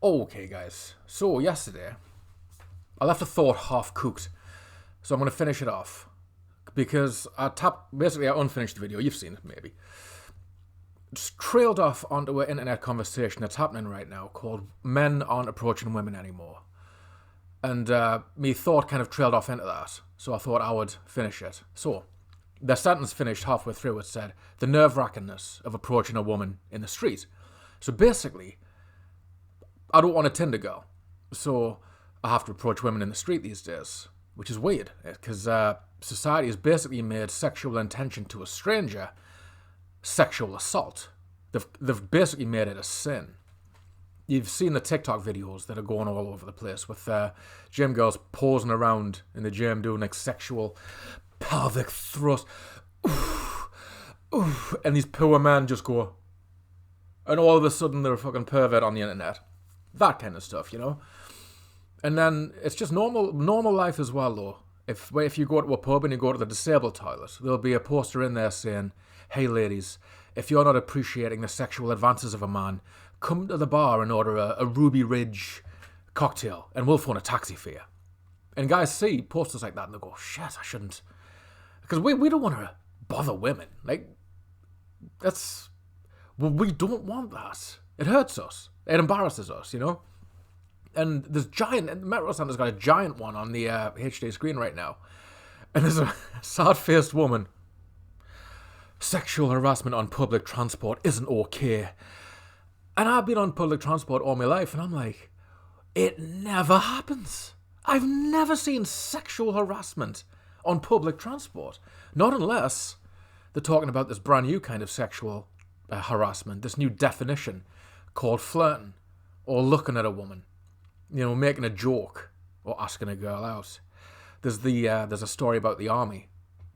Okay, guys. So, yesterday, I left a thought half cooked. So, I'm going to finish it off. Because basically, I unfinished the video. You've seen it, maybe. Just trailed off onto an internet conversation that's happening right now called Men Aren't Approaching Women Anymore. And me thought kind of trailed off into that. So, I thought I would finish it. So, the sentence finished halfway through. It said, the nerve-wrackingness of approaching a woman in the street. So, basically, I don't want a Tinder girl, so I have to approach women in the street these days, which is weird, because society has basically made sexual intention to a stranger sexual assault. They've basically made it a sin. You've seen the TikTok videos that are going all over the place with gym girls posing around in the gym doing like sexual pelvic thrust, oof, oof, and these poor men just go, and all of a sudden they're a fucking pervert on the internet. That kind of stuff, you know? And then it's just normal life as well, though. If you go to a pub and you go to the disabled toilet, there'll be a poster in there saying, hey ladies, if you're not appreciating the sexual advances of a man, come to the bar and order a Ruby Ridge cocktail and we'll phone a taxi for you. And guys see posters like that and they go, shit, I shouldn't. Because we don't want to bother women. Like, we don't want that. It hurts us. It embarrasses us, you know? And there's Metro Centre's got a giant one on the HD screen right now. And there's a sad-faced woman. Sexual harassment on public transport isn't okay. And I've been on public transport all my life, and I'm like, it never happens. I've never seen sexual harassment on public transport. Not unless they're talking about this brand new kind of sexual harassment, this new definition called flirting, or looking at a woman, you know, making a joke, or asking a girl out. There's a story about the army,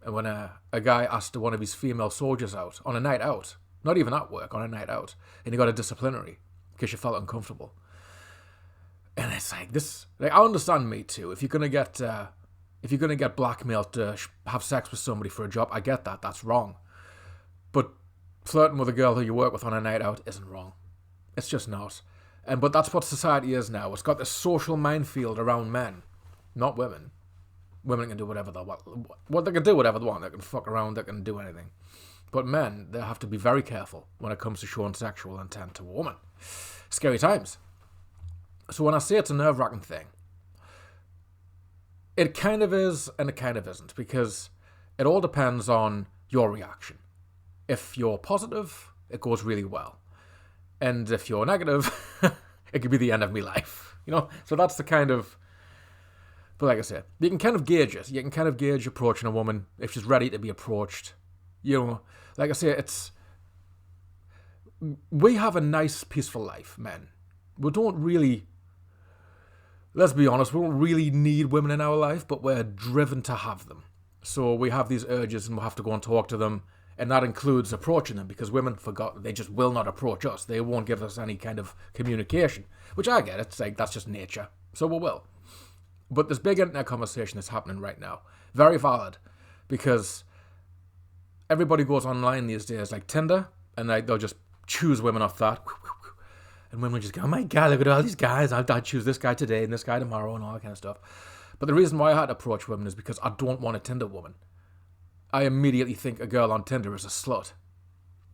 and when a guy asked one of his female soldiers out on a night out, not even at work, on a night out, and he got a disciplinary because she felt uncomfortable. And it's like this. Like, I understand Me Too. If you're gonna get blackmailed to have sex with somebody for a job, I get that. That's wrong. But flirting with a girl who you work with on a night out isn't wrong. It's just not. But that's what society is now. It's got this social minefield around men, not women. Women can do whatever they want. They can do whatever they want. They can fuck around. They can do anything. But men, they have to be very careful when it comes to showing sexual intent to a woman. Scary times. So when I say it's a nerve-wracking thing, it kind of is and it kind of isn't, because it all depends on your reaction. If you're positive, it goes really well. And if you're negative, it could be the end of my life. You know? So that's the kind of... But like I said, you can kind of gauge it. You can kind of gauge approaching a woman if she's ready to be approached. You know, like I say, we have a nice, peaceful life, men. We don't really... Let's be honest, we don't really need women in our life, but we're driven to have them. So we have these urges and we'll have to go and talk to them. And that includes approaching them, because women they just will not approach us. They won't give us any kind of communication, which I get. It's like, that's just nature. So we will. But this big internet conversation that's happening right now, very valid, because everybody goes online these days, like Tinder, and they'll just choose women off that. And women just go, oh my God, look at all these guys. I'll choose this guy today and this guy tomorrow and all that kind of stuff. But the reason why I had to approach women is because I don't want a Tinder woman. I immediately think a girl on Tinder is a slut,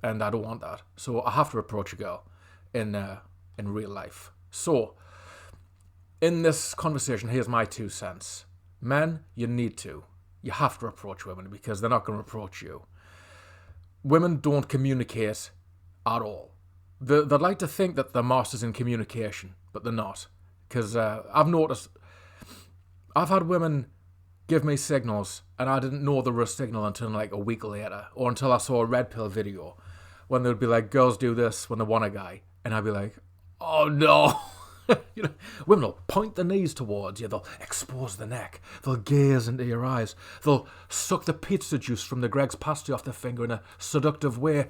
and I don't want that. So I have to approach a girl in real life. So in this conversation, here's my 2 cents. Men, you have to approach women, because they're not going to approach you. Women don't communicate at all. They'd like to think that they're masters in communication, but they're not. Because I've noticed, I've had women give me signals, and I didn't know they were a signal until like a week later, or until I saw a Red Pill video, when they'd be like, girls do this when they want a guy, and I'd be like, oh no. You know, women will point their knees towards you, they'll expose the neck, they'll gaze into your eyes, they'll suck the pizza juice from the Greg's pasty off their finger in a seductive way.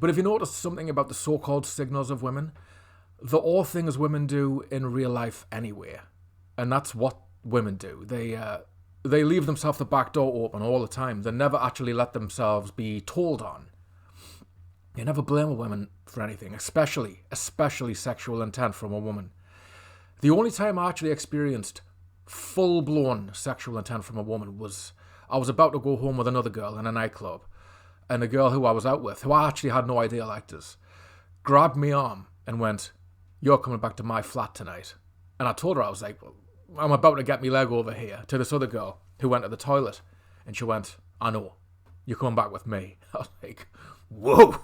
But if you notice something about the so-called signals of women, they're all things women do in real life anyway. And that's what women do. They leave themselves the back door open all the time. They never actually let themselves be told on. You never blame a woman for anything, especially sexual intent from a woman. The only time I actually experienced full-blown sexual intent from a woman was I was about to go home with another girl in a nightclub, and the girl who I was out with, who I actually had no idea liked us, grabbed my arm and went, "You're coming back to my flat tonight." And I told her, I was like, "Well, I'm about to get my leg over here," to this other girl who went to the toilet. And she went, "I know, you're coming back with me." I was like, whoa.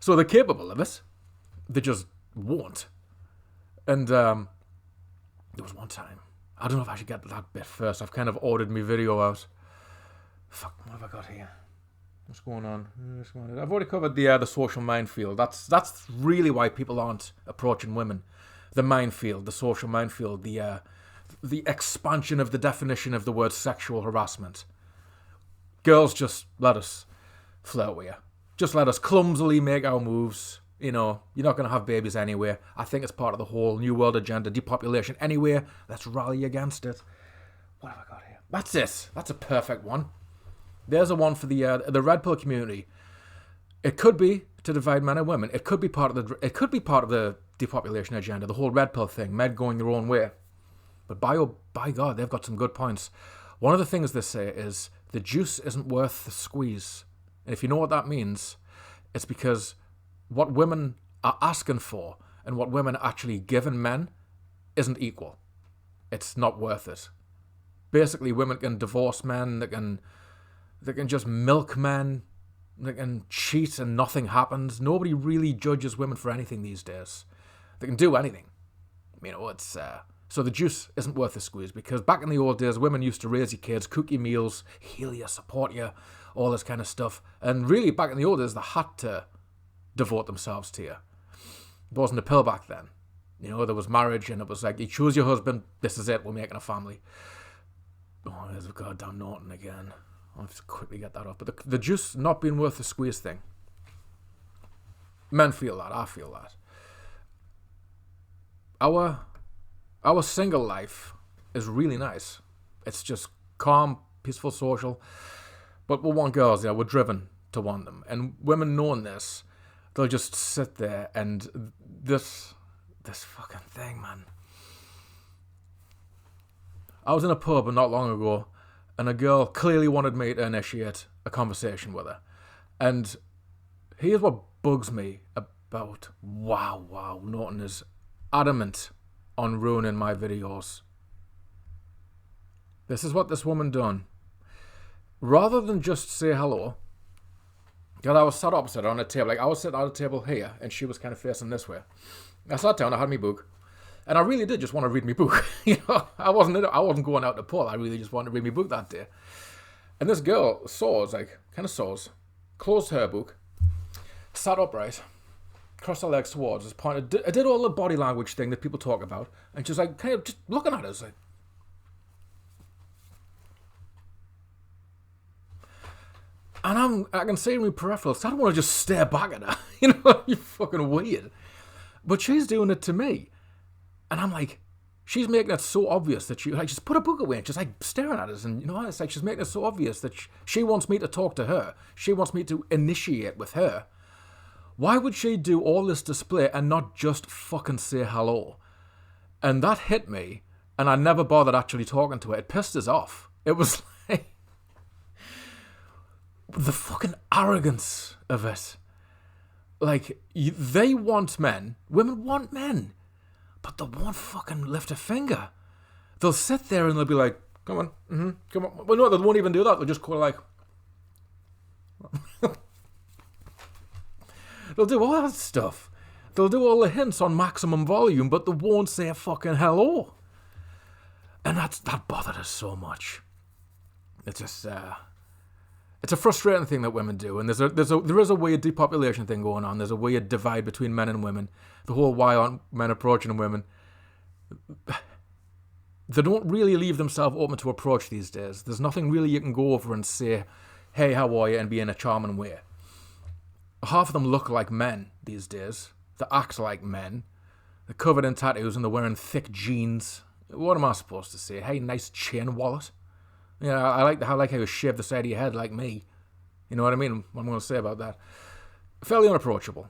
So they're capable of it. They just won't. And there was one time, I don't know if I should get to that bit first. I've kind of ordered my video out. Fuck, what have I got here? What's going on? I've already covered the social minefield. That's really why people aren't approaching women. The minefield, the social minefield, the expansion of the definition of the word sexual harassment. Girls, just let us flirt with you. Just let us clumsily make our moves. You know, you're not going to have babies anyway. I think it's part of the whole New World agenda, depopulation. Anyway, let's rally against it. What have I got here? That's it. That's a perfect one. There's a one for the red pill community. It could be to divide men and women. It could be part of the depopulation agenda, the whole red pill thing, men going their own way. But by God, they've got some good points. One of the things they say is the juice isn't worth the squeeze. And if you know what that means, it's because what women are asking for and what women are actually giving men isn't equal. It's not worth it. Basically, women can divorce men, they can just milk men, they can cheat and nothing happens. Nobody really judges women for anything these days. They can do anything. You know, it's so the juice isn't worth the squeeze, because back in the old days, women used to raise your kids, cook your meals, heal you, support you, all this kind of stuff. And really, back in the old days, they had to devote themselves to you. It wasn't a pill back then. You know, there was marriage, and it was like, you choose your husband, this is it, we're making a family. Oh, there's a goddamn Norton again. I'll just quickly get that off. But the juice not being worth the squeeze thing. Men feel that, I feel that. Our single life is really nice. It's just calm, peaceful, social. But we want girls, we're driven to want them. And women knowing this, they'll just sit there and this fucking thing, man. I was in a pub not long ago, and a girl clearly wanted me to initiate a conversation with her. And here's what bugs me about Norton is adamant on ruining my videos. This is what this woman done. Rather than just say hello, because I was sat opposite her on a table, like I was sitting at a table here, and she was kind of facing this way. I sat down, I had my book, and I really did just want to read my book. You know, I wasn't going out to pull. I really just wanted to read my book that day. And this girl closed her book, sat upright, crossed her legs towards us, pointed. I did all the body language thing that people talk about, and just like kind of just looking at us like. And I can see in my peripherals, I don't want to just stare back at her. You know, you're fucking weird. But she's doing it to me. And I'm like, she's making it so obvious that she, like, just put a book away and just like staring at us. And you know, it's like she's making it so obvious that she wants me to talk to her. She wants me to initiate with her. Why would she do all this display and not just fucking say hello? And that hit me, and I never bothered actually talking to her. It pissed us off. It was like the fucking arrogance of it. Like, they want men. Women want men. But they won't fucking lift a finger. They'll sit there and they'll be like, come on, come on. Well, no, they won't even do that. They'll just go like... They'll do all that stuff. They'll do all the hints on maximum volume, but they won't say a fucking hello. And that bothered us so much. It's just... It's a frustrating thing that women do, and there is a weird depopulation thing going on. There's a weird divide between men and women. The whole why aren't men approaching women? They don't really leave themselves open to approach these days. There's nothing really you can go over and say, hey, how are you, and be in a charming way. Half of them look like men these days. They act like men. They're covered in tattoos and they're wearing thick jeans. What am I supposed to say? Hey, nice chain wallet. Yeah, I like how you shave the side of your head like me. You know what I mean? What I'm going to say about that. fairly unapproachable.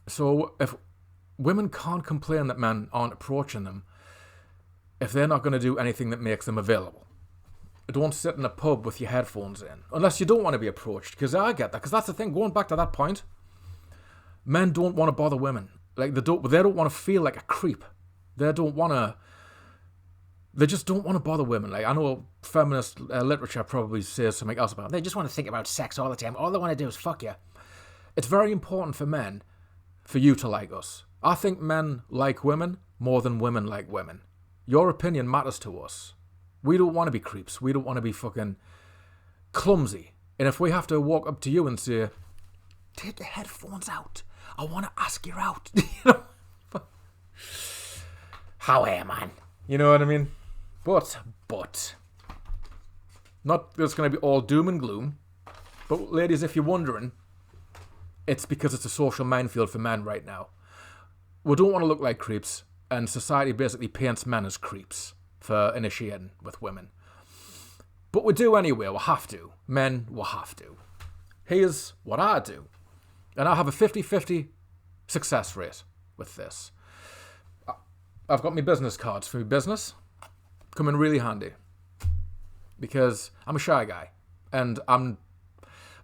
So if women can't complain that men aren't approaching them, if they're not going to do anything that makes them available, don't sit in a pub with your headphones in, unless you don't want to be approached, because I get that, because that's the thing, going back to that point, men don't want to bother women. Like, they don't want to feel like a creep. They just don't want to bother women. Like, I know feminist literature probably says something else about it. They just want to think about sex all the time. All they want to do is fuck you. It's very important for men for you to like us. I think men like women more than women like women. Your opinion matters to us. We don't want to be creeps. We don't want to be fucking clumsy. And if we have to walk up to you and say, take your headphones out, I want to ask you out. You know? How are you, man? You know what I mean? But, not that it's going to be all doom and gloom. But ladies, if you're wondering, it's because it's a social minefield for men right now. We don't want to look like creeps, and society basically paints men as creeps for initiating with women. But we do anyway, we have to. Men, we have to. Here's what I do. And I have a 50-50 success rate with this. I've got my business cards for my business. Come in really handy. Because I'm a shy guy. And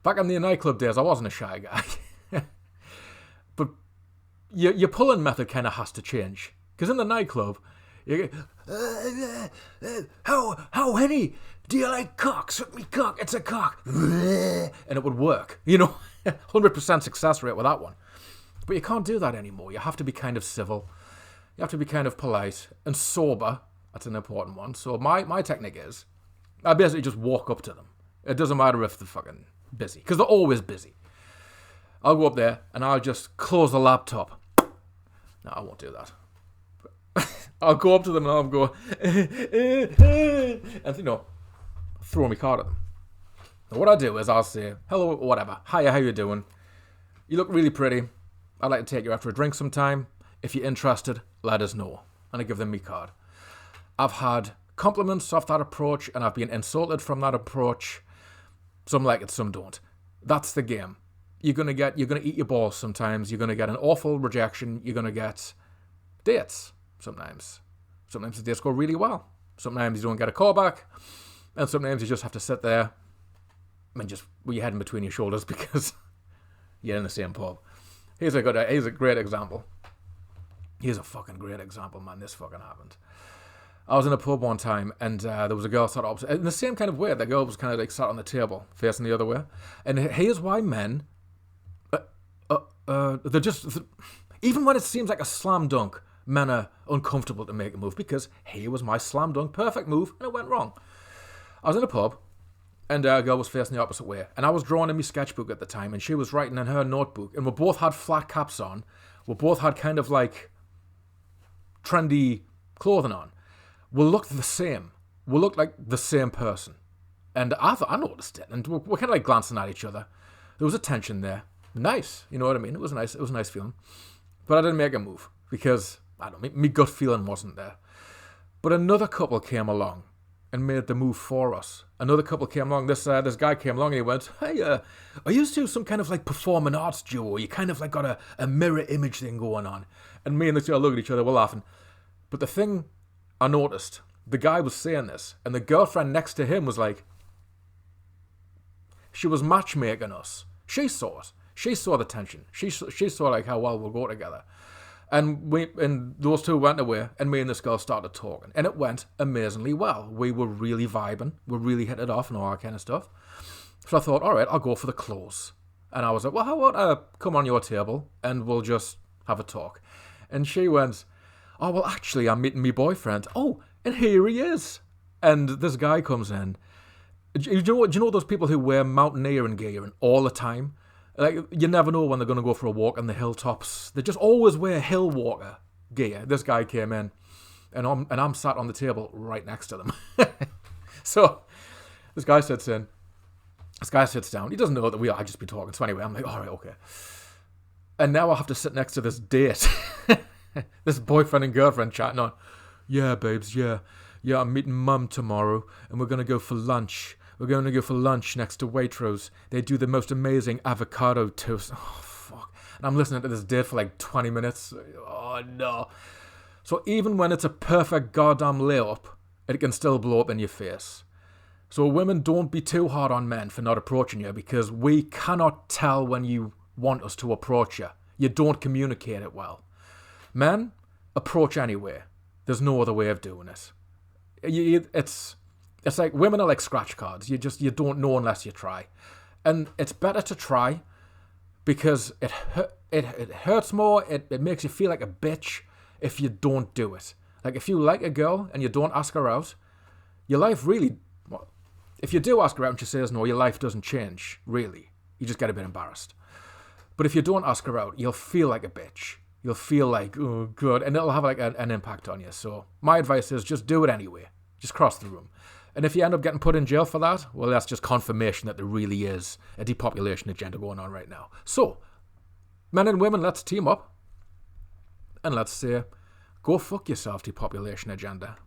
back in the nightclub days, I wasn't a shy guy. But your pulling method kind of has to change. Because in the nightclub, you get, how Henny, do you like cock? Suck me cock, it's a cock. And it would work. You know, 100% success rate with that one. But you can't do that anymore. You have to be kind of civil. You have to be kind of polite and sober. That's an important one. So my technique is, I basically just walk up to them. It doesn't matter if they're fucking busy, because they're always busy. I'll go up there and I'll just close the laptop. No, I won't do that. I'll go up to them and I'll go, and you know, throw my card at them. And what I do is I'll say, hello, whatever. Hiya, how you doing? You look really pretty. I'd like to take you out for a drink sometime. If you're interested, let us know. And I give them my card. I've had compliments off that approach, and I've been insulted from that approach. Some like it, some don't. That's the game. You're gonna eat your balls sometimes. You're gonna get an awful rejection. You're gonna get dates sometimes. Sometimes the dates go really well. Sometimes you don't get a call back, and sometimes you just have to sit there and just with your head in between your shoulders because you're in the same pub. Here's a great example. Here's a fucking great example, man. This fucking happened. I was in a pub one time, and there was a girl sat opposite, in the same kind of way. The girl was kind of like sat on the table, facing the other way. And here's why men, they're just, even when it seems like a slam dunk, men are uncomfortable to make a move, because here was my slam dunk perfect move, and it went wrong. I was in a pub, and a girl was facing the opposite way, and I was drawing in my sketchbook at the time, and she was writing in her notebook, and we both had flat caps on. We both had kind of like trendy clothing on. We looked the same. We looked like the same person. And I noticed it, and we're kind of like glancing at each other. There was a tension there. Nice, you know what I mean? It was nice. It was a nice feeling. But I didn't make a move, because, I don't know, my gut feeling wasn't there. But another couple came along and made the move for us. Another couple came along. This guy came along and he went, hey, are you two some kind of like performing arts duo? You kind of like got a mirror image thing going on. And me and this girl look at each other, we're laughing. But the thing I noticed, the guy was saying this, and the girlfriend next to him was like, she was matchmaking us. She saw it. She saw the tension. She saw like how well we'll go together. And those two went away, and me and this girl started talking, and it went amazingly well. We were really vibing. We really hit it off and all that kind of stuff. So I thought, all right, I'll go for the close. And I was like, well, how about I come on your table and we'll just have a talk? And she went, oh, well, actually, I'm meeting my boyfriend. Oh, and here he is. And this guy comes in. Do you know those people who wear mountaineering gear all the time? Like, you never know when they're going to go for a walk on the hilltops. They just always wear hill walker gear. This guy came in, and I'm sat on the table right next to them. So this guy sits down. He doesn't know that I just been talking. So anyway, I'm like, all right, okay. And now I have to sit next to this date. This boyfriend and girlfriend chatting on. Yeah, babes, yeah, I'm meeting mum tomorrow, and we're going to go for lunch. We're going to go for lunch next to Waitrose. They do the most amazing avocado toast. Oh, fuck. And I'm listening to this date for like 20 minutes. Oh, no. So even when it's a perfect goddamn layup, it can still blow up in your face. So women, don't be too hard on men for not approaching you, because we cannot tell when you want us to approach you. You don't communicate it well. Men, approach anyway. There's no other way of doing it. It's like women are like scratch cards. You don't know unless you try. And it's better to try because it hurts more. It makes you feel like a bitch if you don't do it. Like if you like a girl and you don't ask her out, your life really... If you do ask her out and she says no, your life doesn't change, really. You just get a bit embarrassed. But if you don't ask her out, you'll feel like a bitch. You'll feel like, oh, good. And it'll have like an impact on you. So my advice is just do it anyway. Just cross the room. And if you end up getting put in jail for that, well, that's just confirmation that there really is a depopulation agenda going on right now. So, men and women, let's team up. And let's say, go fuck yourself, depopulation agenda.